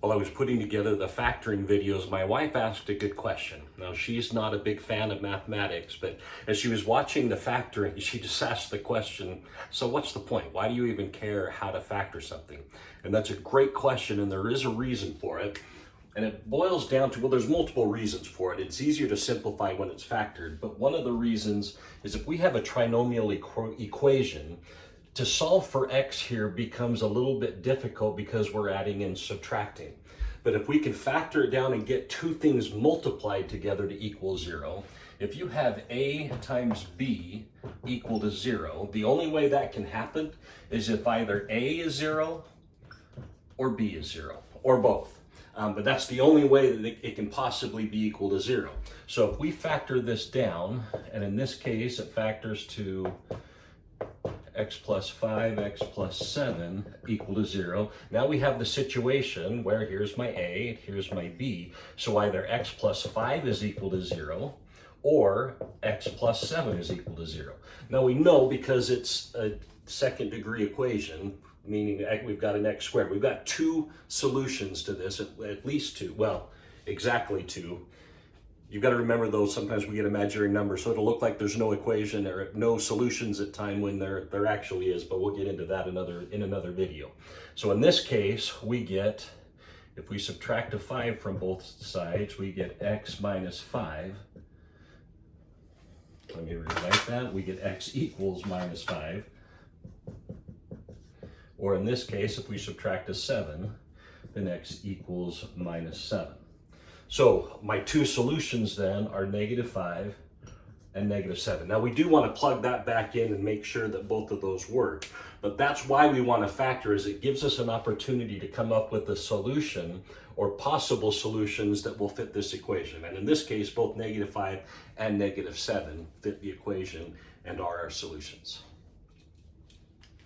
While I was putting together the factoring videos, my wife asked a good question. Now, she's not a big fan of mathematics, but as she was watching the factoring, she just asked the question, so what's the point? Why do you even care how to factor something? And that's a great question, and there is a reason for it. And it boils down to, well, there's multiple reasons for it. It's easier to simplify when it's factored, but one of the reasons is if we have a trinomial equation, to solve for x here becomes a little bit difficult because we're adding and subtracting. But if we can factor it down and get two things multiplied together to equal 0, if you have a times b equal to 0, the only way that can happen is if either a is 0 or b is 0, or both. But that's the only way that it can possibly be equal to 0. So if we factor this down, and in this case it factors to x plus 5, x plus 7 equal to 0. Now we have the situation where here's my a, here's my b. So either x plus 5 is equal to 0 or x plus 7 is equal to 0. Now we know because it's a second degree equation, meaning we've got an x squared. We've got two solutions to this, at least two, well, exactly two. You've got to remember though, sometimes we get imaginary numbers, so it'll look like there's no equation or no solutions at time when there actually is, but we'll get into that in another video. So in this case, we get, if we subtract a 5 from both sides, we get x minus 5. Let me rewrite that. We get x equals minus 5. Or in this case, if we subtract a 7, then x equals minus 7. So my two solutions then are negative 5 and negative 7. Now we do want to plug that back in and make sure that both of those work. But that's why we want to factor, is it gives us an opportunity to come up with a solution or possible solutions that will fit this equation. And in this case, both negative 5 and negative 7 fit the equation and are our solutions.